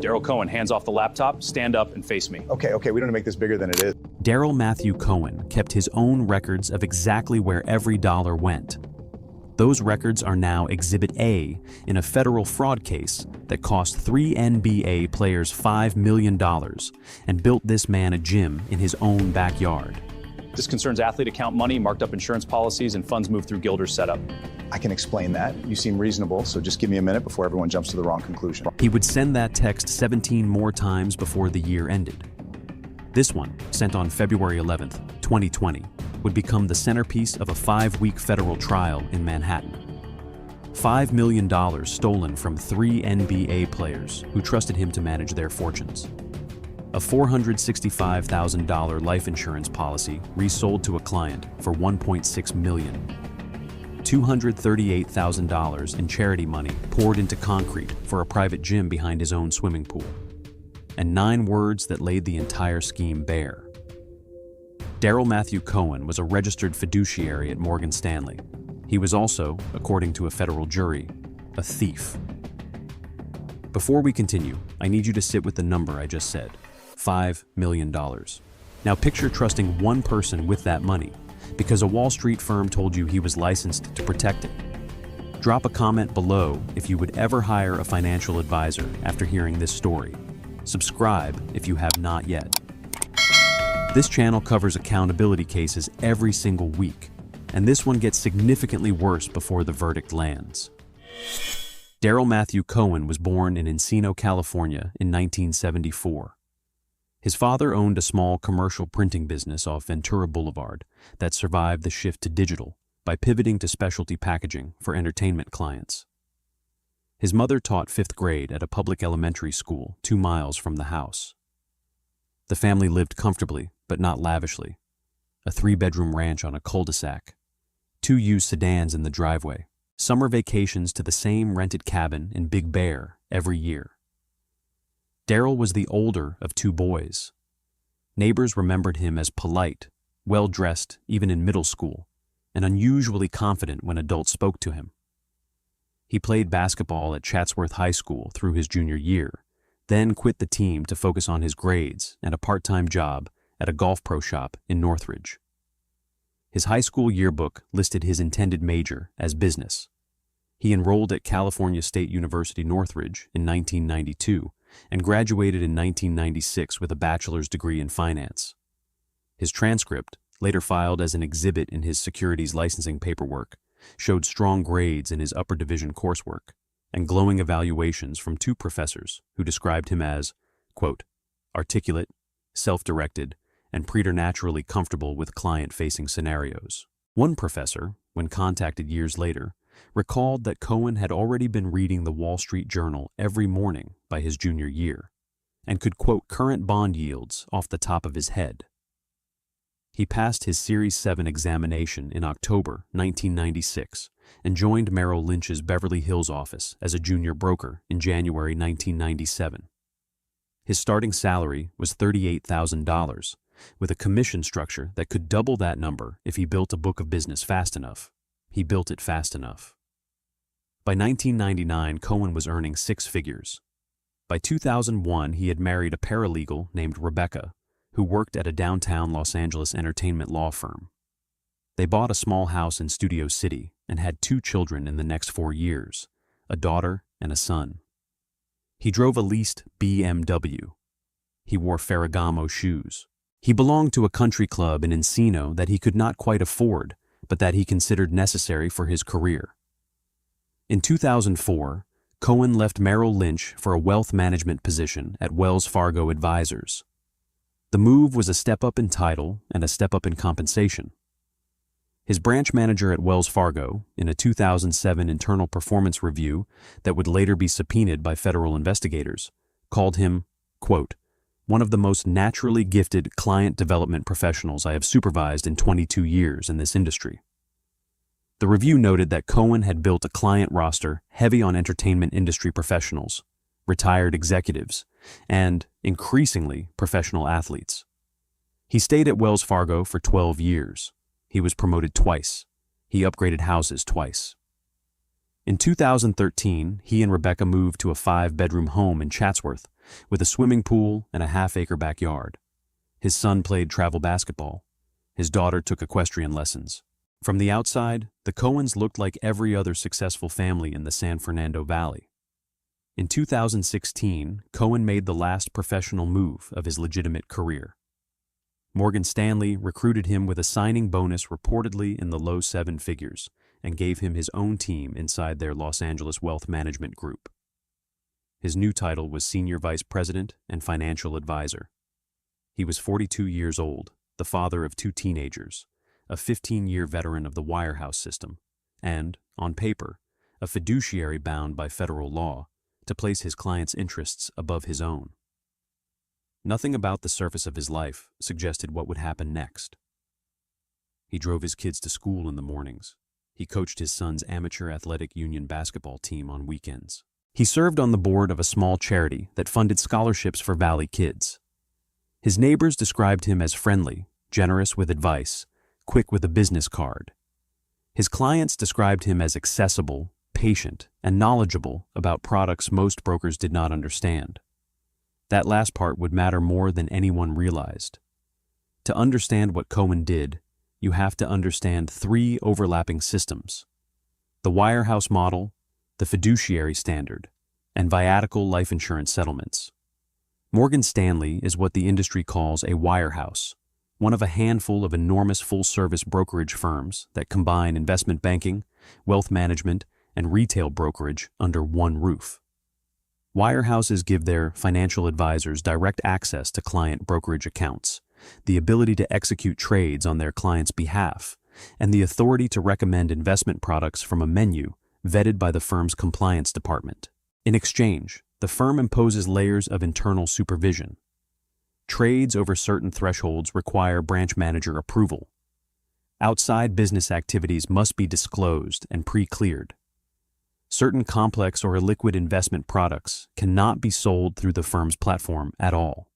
Daryl Cohen hands off the laptop, stand up and face me. Okay, we don't make this bigger than it is. Daryl Matthew Cohen kept his own records of exactly where every dollar went. Those records are now Exhibit A in a federal fraud case that cost 3 NBA players $5 million and built this man a gym in his own backyard. This concerns athlete account money, marked up insurance policies, and funds moved through Gilder's setup. I can explain that. You seem reasonable, so just give me a minute before everyone jumps to the wrong conclusion. He would send that text 17 more times before the year ended. This one, sent on February 11th, 2020, would become the centerpiece of a 5-week federal trial in Manhattan. $5 million stolen from 3 NBA players who trusted him to manage their fortunes. A $465,000 life insurance policy resold to a client for $1.6 million. $238,000 in charity money poured into concrete for a private gym behind his own swimming pool. And 9 words that laid the entire scheme bare. Daryl Matthew Cohen was a registered fiduciary at Morgan Stanley. He was also, according to a federal jury, a thief. Before we continue, I need you to sit with the number I just said, $5 million. Now picture trusting one person with that money because a Wall Street firm told you he was licensed to protect it. Drop a comment below if you would ever hire a financial advisor after hearing this story. Subscribe if you have not yet. This channel covers accountability cases every single week, and this one gets significantly worse before the verdict lands. Daryl Matthew Cohen was born in Encino, California in 1974. His father owned a small commercial printing business off Ventura Boulevard that survived the shift to digital by pivoting to specialty packaging for entertainment clients. His mother taught 5th grade at a public elementary school 2 miles from the house. The family lived comfortably, but not lavishly. A 3-bedroom ranch on a cul-de-sac, 2 used sedans in the driveway, summer vacations to the same rented cabin in Big Bear every year. Daryl was the older of 2 boys. Neighbors remembered him as polite, well-dressed even in middle school, and unusually confident when adults spoke to him. He played basketball at Chatsworth High School through his junior year, then quit the team to focus on his grades and a part-time job at a golf pro shop in Northridge. His high school yearbook listed his intended major as business. He enrolled at California State University Northridge in 1992 and graduated in 1996 with a bachelor's degree in finance. His transcript, later filed as an exhibit in his securities licensing paperwork, showed strong grades in his upper division coursework and glowing evaluations from 2 professors who described him as, quote, articulate, self-directed, and preternaturally comfortable with client-facing scenarios. One professor, when contacted years later, recalled that Cohen had already been reading the Wall Street Journal every morning by his junior year and could quote current bond yields off the top of his head. He passed his Series 7 examination in October 1996 and joined Merrill Lynch's Beverly Hills office as a junior broker in January 1997. His starting salary was $38,000, with a commission structure that could double that number if he built a book of business fast enough. He built it fast enough. By 1999, Cohen was earning 6 figures. By 2001, he had married a paralegal named Rebecca, who worked at a downtown Los Angeles entertainment law firm. They bought a small house in Studio City and had 2 children in the next 4 years, a daughter and a son. He drove a leased BMW. He wore Ferragamo shoes. He belonged to a country club in Encino that he could not quite afford, but that he considered necessary for his career. In 2004, Cohen left Merrill Lynch for a wealth management position at Wells Fargo Advisors. The move was a step up in title and a step up in compensation. His branch manager at Wells Fargo, in a 2007 internal performance review that would later be subpoenaed by federal investigators, called him, quote, one of the most naturally gifted client development professionals I have supervised in 22 years in this industry. The review noted that Cohen had built a client roster heavy on entertainment industry professionals, retired executives, and, increasingly, professional athletes. He stayed at Wells Fargo for 12 years. He was promoted twice. He upgraded houses twice. In 2013, he and Rebecca moved to a 5-bedroom home in Chatsworth with a swimming pool and a half-acre backyard. His son played travel basketball. His daughter took equestrian lessons. From the outside, the Cohens looked like every other successful family in the San Fernando Valley. In 2016, Cohen made the last professional move of his legitimate career. Morgan Stanley recruited him with a signing bonus reportedly in the low seven figures and gave him his own team inside their Los Angeles Wealth Management Group. His new title was Senior Vice President and Financial Advisor. He was 42 years old, the father of two teenagers, a 15-year veteran of the wirehouse system, and, on paper, a fiduciary bound by federal law to place his clients' interests above his own. Nothing about the surface of his life suggested what would happen next. He drove his kids to school in the mornings. He coached his son's amateur athletic union basketball team on weekends. He served on the board of a small charity that funded scholarships for Valley kids. His neighbors described him as friendly, generous with advice, quick with a business card. His clients described him as accessible, patient, and knowledgeable about products most brokers did not understand. That last part would matter more than anyone realized. To understand what Cohen did, you have to understand three overlapping systems: the wirehouse model, the fiduciary standard, and viatical life insurance settlements. Morgan Stanley is what the industry calls a wirehouse, one of a handful of enormous full-service brokerage firms that combine investment banking, wealth management, and retail brokerage under one roof. Wirehouses give their financial advisors direct access to client brokerage accounts, the ability to execute trades on their clients' behalf, and the authority to recommend investment products from a menu vetted by the firm's compliance department. In exchange, the firm imposes layers of internal supervision. Trades over certain thresholds require branch manager approval. Outside business activities must be disclosed and pre-cleared. Certain complex or illiquid investment products cannot be sold through the firm's platform at all.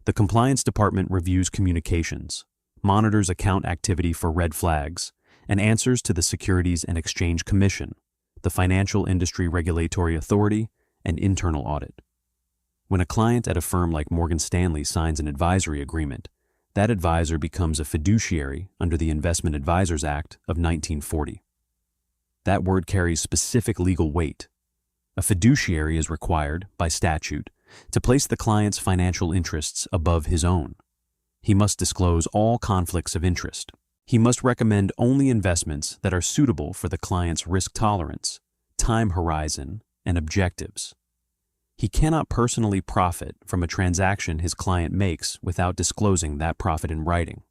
The compliance department reviews communications, monitors account activity for red flags, and answers to the Securities and Exchange Commission, the Financial Industry Regulatory Authority, and internal audit. When a client at a firm like Morgan Stanley signs an advisory agreement, that advisor becomes a fiduciary under the Investment Advisors Act of 1940. That word carries specific legal weight. A fiduciary is required, by statute, to place the client's financial interests above his own. He must disclose all conflicts of interest. He must recommend only investments that are suitable for the client's risk tolerance, time horizon, and objectives. He cannot personally profit from a transaction his client makes without disclosing that profit in writing.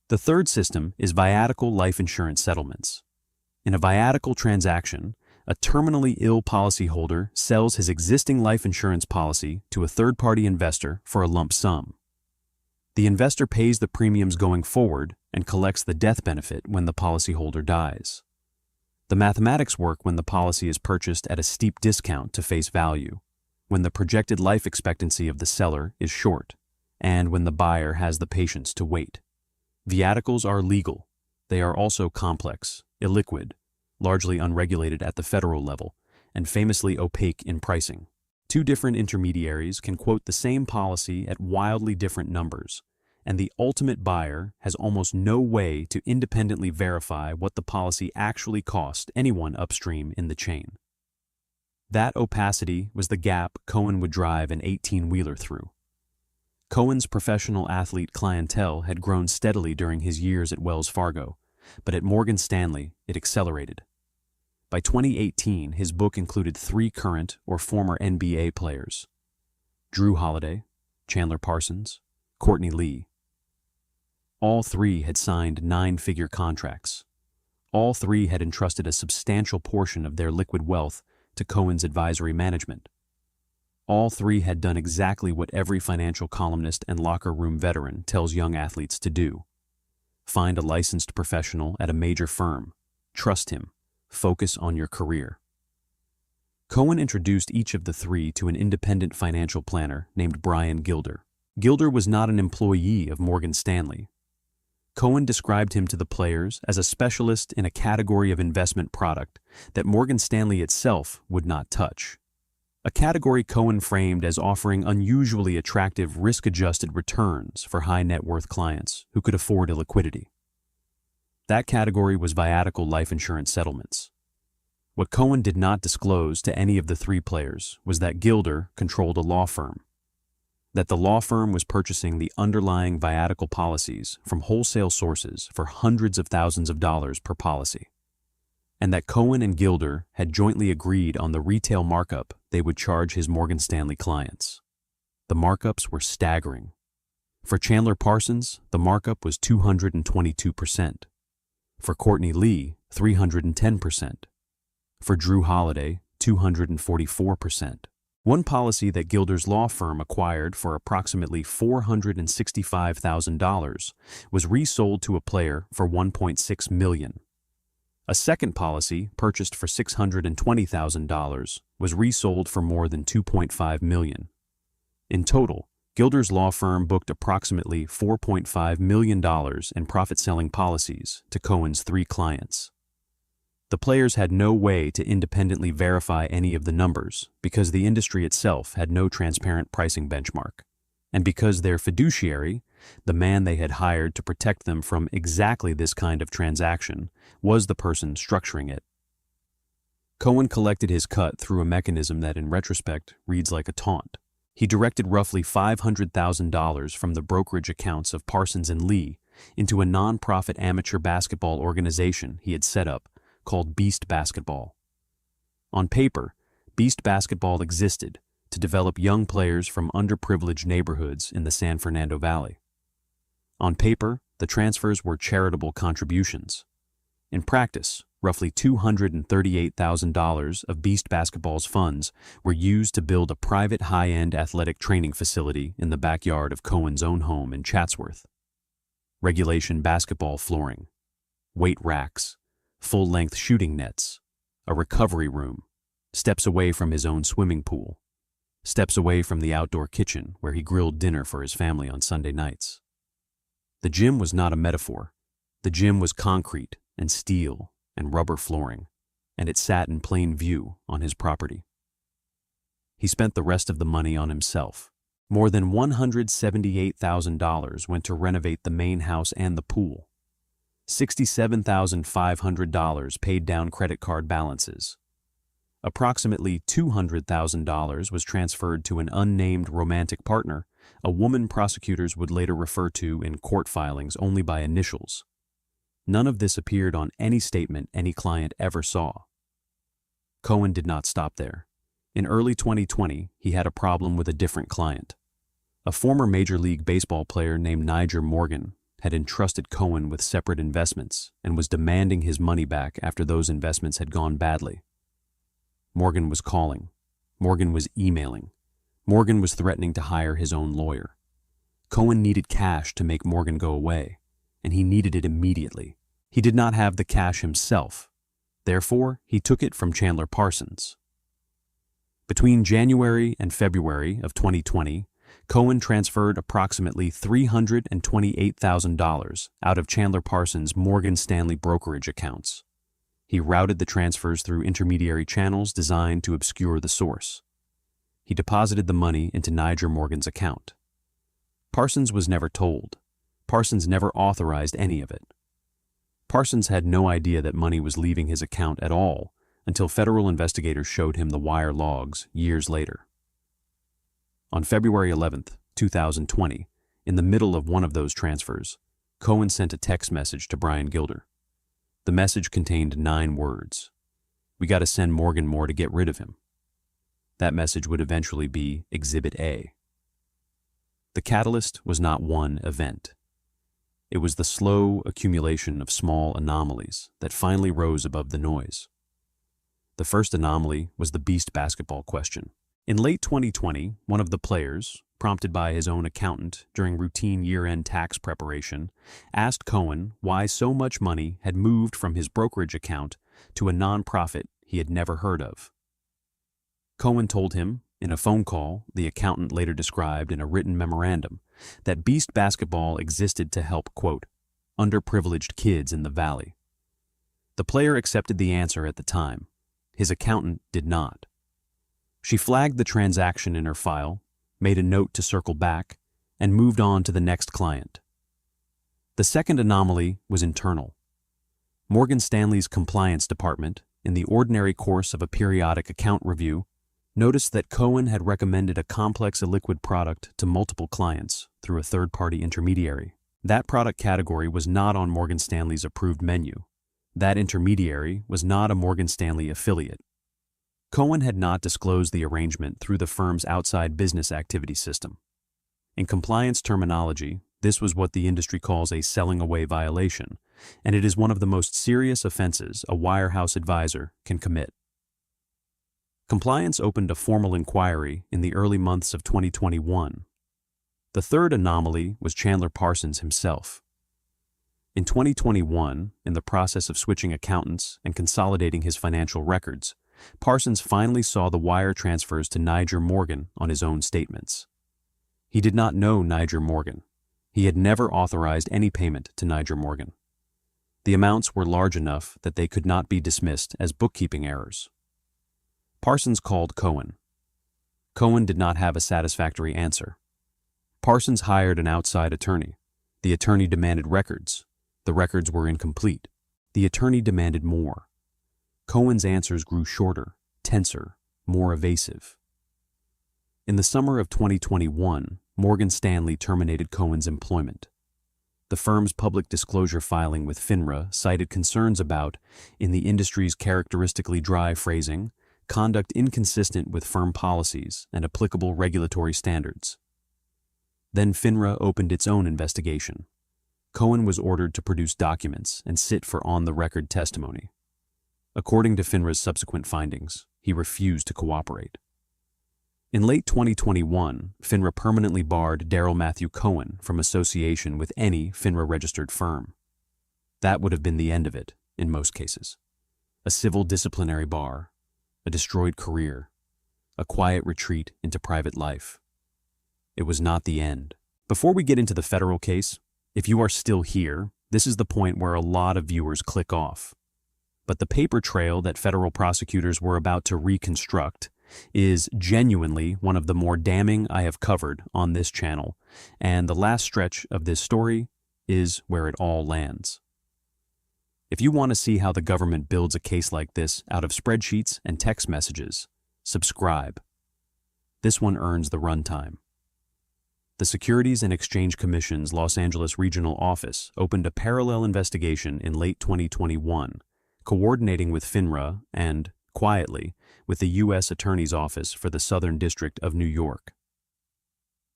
The third system is viatical life insurance settlements. In a viatical transaction, a terminally ill policyholder sells his existing life insurance policy to a third-party investor for a lump sum. The investor pays the premiums going forward and collects the death benefit when the policyholder dies. The mathematics work when the policy is purchased at a steep discount to face value, when the projected life expectancy of the seller is short, and when the buyer has the patience to wait. Viaticals are legal. They are also complex, illiquid, largely unregulated at the federal level, and famously opaque in pricing. Two different intermediaries can quote the same policy at wildly different numbers, and the ultimate buyer has almost no way to independently verify what the policy actually cost anyone upstream in the chain. That opacity was the gap Cohen would drive an 18-wheeler through. Cohen's professional athlete clientele had grown steadily during his years at Wells Fargo, but at Morgan Stanley, it accelerated. By 2018, his book included 3 current or former NBA players: Drew Holiday, Chandler Parsons, Courtney Lee. All 3 had signed 9-figure contracts. All 3 had entrusted a substantial portion of their liquid wealth to Cohen's advisory management. All 3 had done exactly what every financial columnist and locker room veteran tells young athletes to do. Find a licensed professional at a major firm. Trust him. Focus on your career. Cohen introduced each of the 3 to an independent financial planner named Brian Gilder. Gilder was not an employee of Morgan Stanley. Cohen described him to the players as a specialist in a category of investment product that Morgan Stanley itself would not touch. a category Cohen framed as offering unusually attractive risk-adjusted returns for high-net-worth clients who could afford illiquidity. That category was viatical life insurance settlements. What Cohen did not disclose to any of the three players was that Gilder controlled a law firm, that the law firm was purchasing the underlying viatical policies from wholesale sources for hundreds of thousands of dollars per policy, and that Cohen and Gilder had jointly agreed on the retail markup they would charge his Morgan Stanley clients. The markups were staggering. For Chandler Parsons, the markup was 222%. For Courtney Lee, 310%. For Drew Holiday, 244%. One policy that Gilder's law firm acquired for approximately $465,000 was resold to a player for $1.6 million. A second policy, purchased for $620,000, was resold for more than $2.5 million. In total, Gilder's law firm booked approximately $4.5 million in profit-selling policies to Cohen's three clients. The players had no way to independently verify any of the numbers because the industry itself had no transparent pricing benchmark, and because their fiduciary, the man they had hired to protect them from exactly this kind of transaction, was the person structuring it. Cohen collected his cut through a mechanism that in retrospect reads like a taunt. He directed roughly $500,000 from the brokerage accounts of Parsons and Lee into a non-profit amateur basketball organization he had set up called Beast Basketball. On paper, Beast Basketball existed to develop young players from underprivileged neighborhoods in the San Fernando Valley. On paper, the transfers were charitable contributions. In practice, roughly $238,000 of Beast Basketball's funds were used to build a private high-end athletic training facility in the backyard of Cohen's own home in Chatsworth. Regulation basketball flooring, weight racks, full-length shooting nets, a recovery room, steps away from his own swimming pool, steps away from the outdoor kitchen where he grilled dinner for his family on Sunday nights. The gym was not a metaphor. The gym was concrete and steel and rubber flooring, and it sat in plain view on his property. He spent the rest of the money on himself. More than $178,000 went to renovate the main house and the pool. $67,500 paid down credit card balances. Approximately $200,000 was transferred to an unnamed romantic partner, a woman prosecutors would later refer to in court filings only by initials. None of this appeared on any statement any client ever saw. Cohen did not stop there. In early 2020, he had a problem with a different client. A former Major League Baseball player named Nyjer Morgan had entrusted Cohen with separate investments and was demanding his money back after those investments had gone badly. Morgan was calling. Morgan was emailing. Morgan was threatening to hire his own lawyer. Cohen needed cash to make Morgan go away, and he needed it immediately. He did not have the cash himself. Therefore, he took it from Chandler Parsons. Between January and February of 2020, Cohen transferred approximately $328,000 out of Chandler Parsons' Morgan Stanley brokerage accounts. He routed the transfers through intermediary channels designed to obscure the source. He deposited the money into Nyjer Morgan's account. Parsons was never told. Parsons never authorized any of it. Parsons had no idea that money was leaving his account at all until federal investigators showed him the wire logs years later. On February 11, 2020, in the middle of one of those transfers, Cohen sent a text message to Brian Gilder. The message contained 9 words. "We got to send Morgan more to get rid of him." That message would eventually be Exhibit A. The catalyst was not one event. It was the slow accumulation of small anomalies that finally rose above the noise. The first anomaly was the Beast Basketball question. In late 2020, one of the players, prompted by his own accountant during routine year-end tax preparation, asked Cohen why so much money had moved from his brokerage account to a nonprofit he had never heard of. Cohen told him, in a phone call the accountant later described in a written memorandum, that Beast Basketball existed to help, quote, underprivileged kids in the valley. The player accepted the answer at the time. His accountant did not. She flagged the transaction in her file, made a note to circle back, and moved on to the next client. The second anomaly was internal. Morgan Stanley's compliance department, in the ordinary course of a periodic account review, noticed that Cohen had recommended a complex illiquid product to multiple clients through a third-party intermediary. That product category was not on Morgan Stanley's approved menu. That intermediary was not a Morgan Stanley affiliate. Cohen had not disclosed the arrangement through the firm's outside business activity system. In compliance terminology, this was what the industry calls a selling away violation, and it is one of the most serious offenses a wirehouse advisor can commit. Compliance opened a formal inquiry in the early months of 2021. The third anomaly was Chandler Parsons himself. In 2021, in the process of switching accountants and consolidating his financial records, Parsons finally saw the wire transfers to Niger Morgan on his own statements. He did not know Niger Morgan. He had never authorized any payment to Niger Morgan. The amounts were large enough that they could not be dismissed as bookkeeping errors. Parsons called Cohen. Cohen did not have a satisfactory answer. Parsons hired an outside attorney. The attorney demanded records. The records were incomplete. The attorney demanded more. Cohen's answers grew shorter, tenser, more evasive. In the summer of 2021, Morgan Stanley terminated Cohen's employment. The firm's public disclosure filing with FINRA cited concerns about, in the industry's characteristically dry phrasing, conduct inconsistent with firm policies and applicable regulatory standards. Then FINRA opened its own investigation. Cohen was ordered to produce documents and sit for on-the-record testimony. According to FINRA's subsequent findings, he refused to cooperate. In late 2021, FINRA permanently barred Darrell Matthew Cohen from association with any FINRA-registered firm. That would have been the end of it, in most cases. A civil disciplinary bar, a destroyed career, a quiet retreat into private life. It was not the end. Before we get into the federal case, if you are still here, this is the point where a lot of viewers click off. But the paper trail that federal prosecutors were about to reconstruct is genuinely one of the more damning I have covered on this channel, and the last stretch of this story is where it all lands. If you want to see how the government builds a case like this out of spreadsheets and text messages, subscribe. This one earns the runtime. The Securities and Exchange Commission's Los Angeles Regional Office opened a parallel investigation in late 2021, coordinating with FINRA and, quietly, with the U.S. Attorney's Office for the Southern District of New York.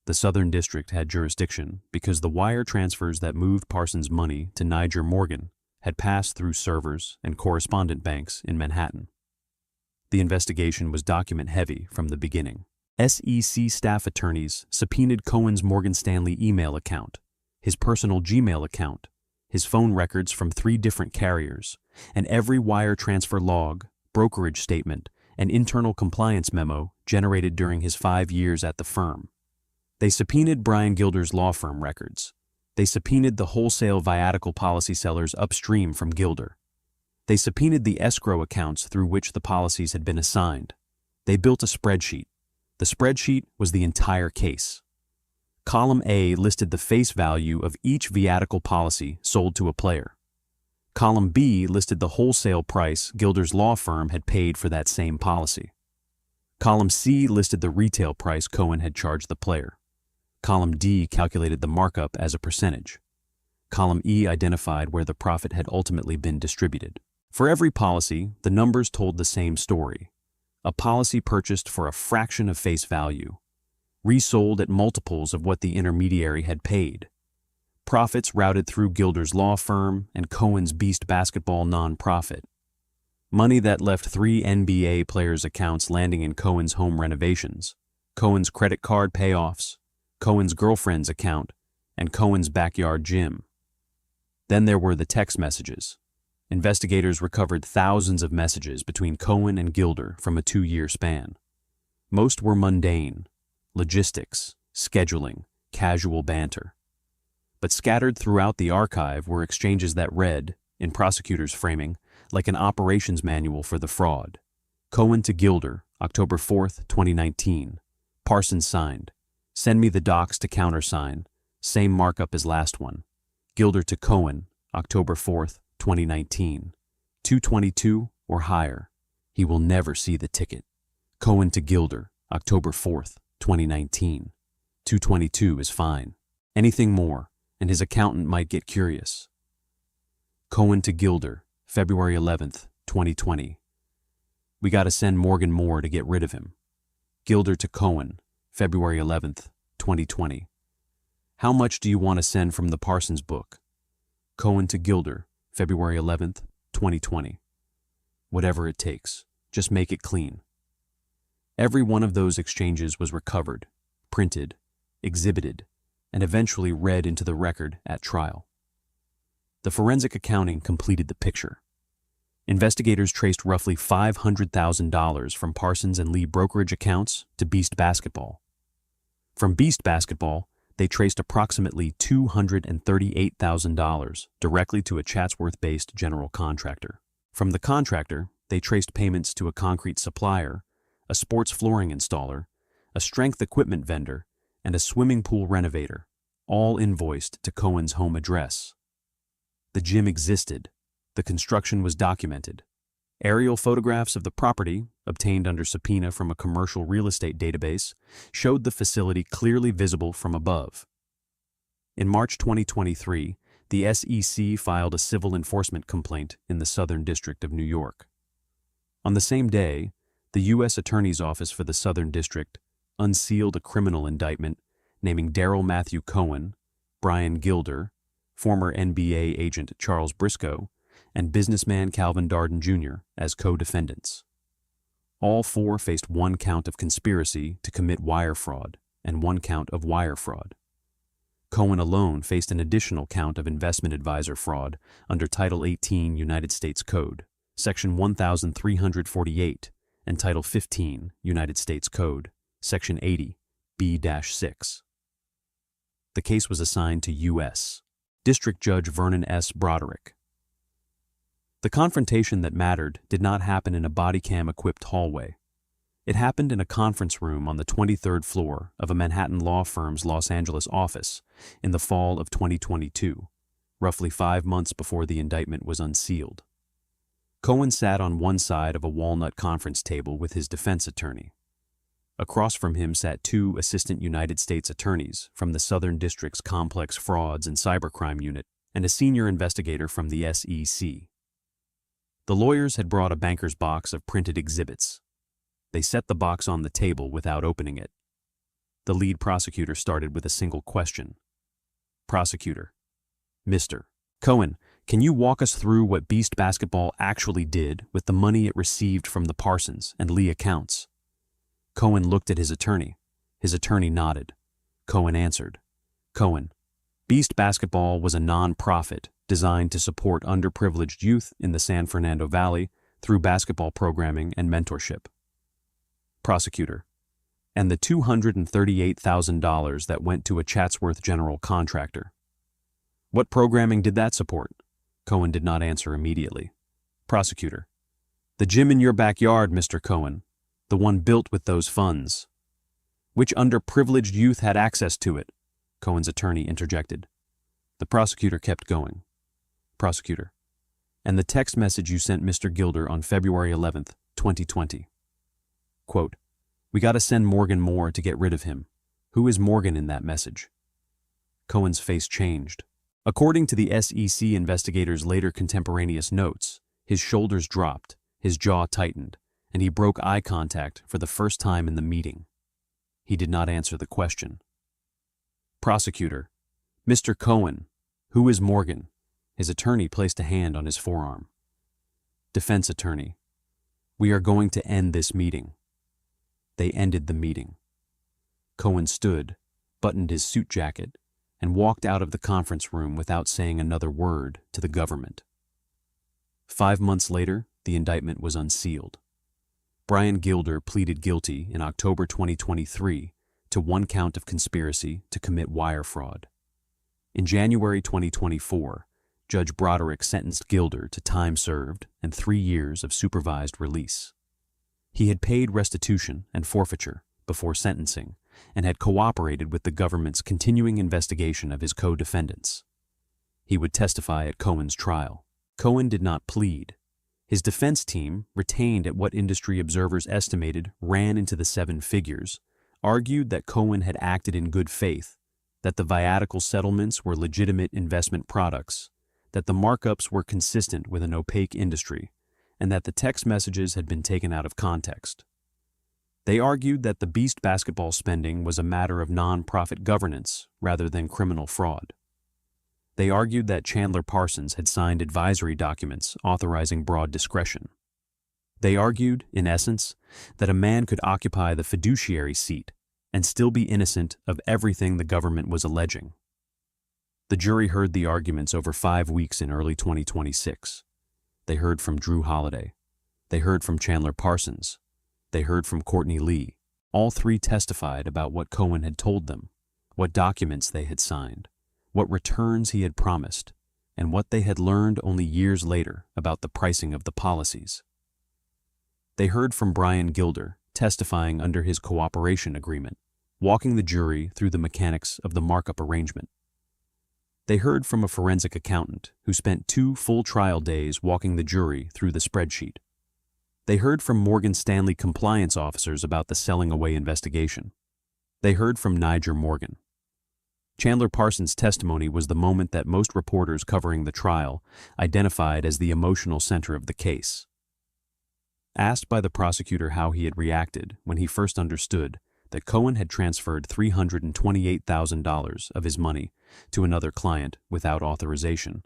The Southern District had jurisdiction because the wire transfers that moved Parsons' money to Niger Morgan had passed through servers and correspondent banks in Manhattan. The investigation was document-heavy from the beginning. SEC staff attorneys subpoenaed Cohen's Morgan Stanley email account, his personal Gmail account, his phone records from 3 different carriers, and every wire transfer log, brokerage statement, and internal compliance memo generated during his 5 years at the firm. They subpoenaed Brian Gilder's law firm records. They subpoenaed the wholesale viatical policy sellers upstream from Gilder. They subpoenaed the escrow accounts through which the policies had been assigned. They built a spreadsheet. The spreadsheet was the entire case. Column A listed the face value of each viatical policy sold to a player. Column B listed the wholesale price Gilder's law firm had paid for that same policy. Column C listed the retail price Cohen had charged the player. Column D calculated the markup as a percentage. Column E identified where the profit had ultimately been distributed. For every policy, the numbers told the same story. A policy purchased for a fraction of face value, resold at multiples of what the intermediary had paid. Profits routed through Gilder's law firm and Cohen's Beast basketball nonprofit. Money that left 3 NBA players' accounts landing in Cohen's home renovations, Cohen's credit card payoffs, Cohen's girlfriend's account, and Cohen's backyard gym. Then there were the text messages. Investigators recovered thousands of messages between Cohen and Gilder from a 2-year span. Most were mundane, logistics, scheduling, casual banter. But scattered throughout the archive were exchanges that read, in prosecutors' framing, like an operations manual for the fraud. Cohen to Gilder, October 4th, 2019. Parsons signed. Send me the docs to countersign. Same markup as last one. Gilder to Cohen, October 4th, 2019. 222 or higher. He will never see the ticket. Cohen to Gilder, October 4th, 2019. 222 is fine. Anything more, and his accountant might get curious. Cohen to Gilder, February 11th, 2020. We gotta send Morgan more to get rid of him. Gilder to Cohen, February 11th, 2020. How much do you want to send from the Parsons book? Cohen to Gilder, February 11th, 2020. Whatever it takes, just make it clean. Every one of those exchanges was recovered, printed, exhibited, and eventually read into the record at trial. The forensic accounting completed the picture. Investigators traced roughly $500,000 from Parsons and Lee brokerage accounts to Beast Basketball. From Beast Basketball, they traced approximately $238,000 directly to a Chatsworth-based general contractor. From the contractor, they traced payments to a concrete supplier, a sports flooring installer, a strength equipment vendor, and a swimming pool renovator, all invoiced to Cohen's home address. The gym existed. The construction was documented. Aerial photographs of the property, obtained under subpoena from a commercial real estate database, showed the facility clearly visible from above. In March 2023, the SEC filed a civil enforcement complaint in the Southern District of New York. On the same day, the U.S. Attorney's Office for the Southern District unsealed a criminal indictment naming Darrell Matthew Cohen, Brian Gilder, former NBA agent Charles Briscoe, and businessman Calvin Darden Jr. as co-defendants. All four faced one count of conspiracy to commit wire fraud and one count of wire fraud. Cohen alone faced an additional count of investment advisor fraud under Title 18 United States Code, Section 1348, and Title 15 United States Code, Section 80, B-6. The case was assigned to U.S. District Judge Vernon S. Broderick. The confrontation that mattered did not happen in a body cam-equipped hallway. It happened in a conference room on the 23rd floor of a Manhattan law firm's Los Angeles office in the fall of 2022, roughly 5 months before the indictment was unsealed. Cohen sat on one side of a walnut conference table with his defense attorney. Across from him sat two assistant United States attorneys from the Southern District's Complex Frauds and Cybercrime Unit and a senior investigator from the SEC. The lawyers had brought a banker's box of printed exhibits. They set the box on the table without opening it. The lead prosecutor started with a single question. Prosecutor: Mr. Cohen, can you walk us through what Beast Basketball actually did with the money it received from the Parsons and Lee accounts? Cohen looked at his attorney. His attorney nodded. Cohen answered. Cohen: Beast Basketball was a non-profit designed to support underprivileged youth in the San Fernando Valley through basketball programming and mentorship. Prosecutor: And the $238,000 that went to a Chatsworth general contractor. What programming did that support? Cohen did not answer immediately. Prosecutor: The gym in your backyard, Mr. Cohen, the one built with those funds. Which underprivileged youth had access to it? Cohen's attorney interjected. The prosecutor kept going. Prosecutor: And the text message you sent Mr. Gilder on February 11th, 2020. Quote, We gotta send Morgan more to get rid of him. Who is Morgan in that message? Cohen's face changed. According to the SEC investigator's later contemporaneous notes, his shoulders dropped, his jaw tightened, and he broke eye contact for the first time in the meeting. He did not answer the question. Prosecutor: Mr. Cohen, who is Morgan? His attorney placed a hand on his forearm. Defense attorney: We are going to end this meeting. They ended the meeting. Cohen stood, buttoned his suit jacket, and walked out of the conference room without saying another word to the government. 5 months later, the indictment was unsealed. Brian Gilder pleaded guilty in October 2023 to one count of conspiracy to commit wire fraud. In January 2024, Judge Broderick sentenced Gilder to time served and 3 years of supervised release. He had paid restitution and forfeiture before sentencing and had cooperated with the government's continuing investigation of his co-defendants. He would testify at Cohen's trial. Cohen did not plead. His defense team, retained at what industry observers estimated ran into the seven figures, argued that Cohen had acted in good faith, that the viatical settlements were legitimate investment products, that the markups were consistent with an opaque industry, and that the text messages had been taken out of context. They argued that the Beast basketball spending was a matter of non-profit governance rather than criminal fraud. They argued that Chandler Parsons had signed advisory documents authorizing broad discretion. They argued, in essence, that a man could occupy the fiduciary seat and still be innocent of everything the government was alleging. The jury heard the arguments over 5 weeks in early 2026. They heard from Drew Holiday. They heard from Chandler Parsons. They heard from Courtney Lee. All three testified about what Cohen had told them, what documents they had signed, what returns he had promised, and what they had learned only years later about the pricing of the policies. They heard from Brian Gilder, testifying under his cooperation agreement, walking the jury through the mechanics of the markup arrangement. They heard from a forensic accountant who spent 2 full trial days walking the jury through the spreadsheet. They heard from Morgan Stanley compliance officers about the selling away investigation. They heard from Niger Morgan. Chandler Parsons' testimony was the moment that most reporters covering the trial identified as the emotional center of the case. Asked by the prosecutor how he had reacted when he first understood that Cohen had transferred $328,000 of his money to another client without authorization,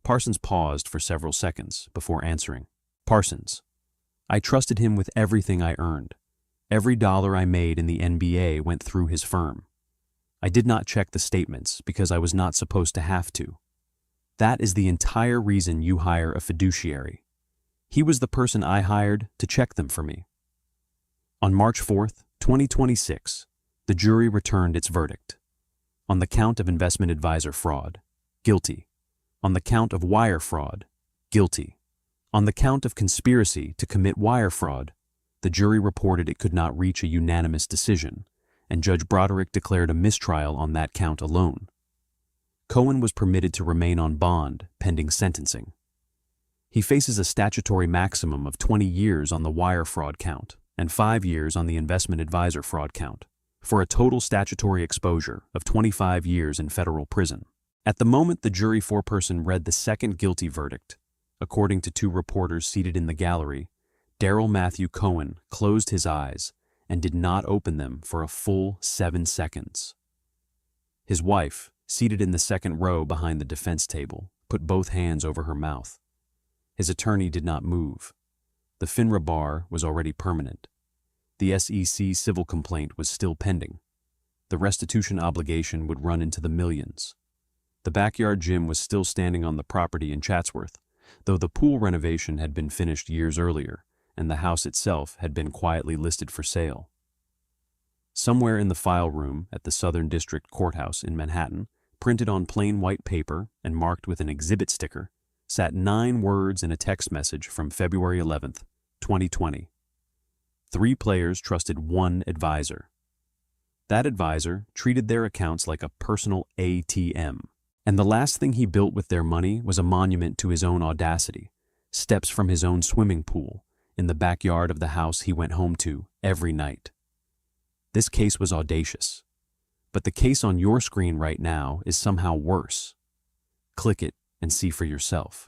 Parsons paused for several seconds before answering. Parsons: I trusted him with everything I earned. Every dollar I made in the NBA went through his firm. I did not check the statements because I was not supposed to have to. That is the entire reason you hire a fiduciary. He was the person I hired to check them for me. On March 4th, 2026, the jury returned its verdict. On the count of investment advisor fraud, guilty. On the count of wire fraud, guilty. On the count of conspiracy to commit wire fraud, the jury reported it could not reach a unanimous decision, and Judge Broderick declared a mistrial on that count alone. Cohen was permitted to remain on bond pending sentencing. He faces a statutory maximum of 20 years on the wire fraud count and 5 years on the investment advisor fraud count, for a total statutory exposure of 25 years in federal prison. At the moment the jury foreperson read the second guilty verdict, according to 2 reporters seated in the gallery, Darrell Matthew Cohen closed his eyes and did not open them for a full 7 seconds. His wife, seated in the second row behind the defense table, put both hands over her mouth. His attorney did not move. The FINRA bar was already permanent. The SEC civil complaint was still pending. The restitution obligation would run into the millions. The backyard gym was still standing on the property in Chatsworth, though the pool renovation had been finished years earlier, and the house itself had been quietly listed for sale. Somewhere in the file room at the Southern District Courthouse in Manhattan, printed on plain white paper and marked with an exhibit sticker, sat 9 words in a text message from February 11th, 2020. 3 players trusted 1 advisor. That advisor treated their accounts like a personal ATM, and the last thing he built with their money was a monument to his own audacity, steps from his own swimming pool, in the backyard of the house he went home to every night. This case was audacious, but the case on your screen right now is somehow worse. Click it and see for yourself.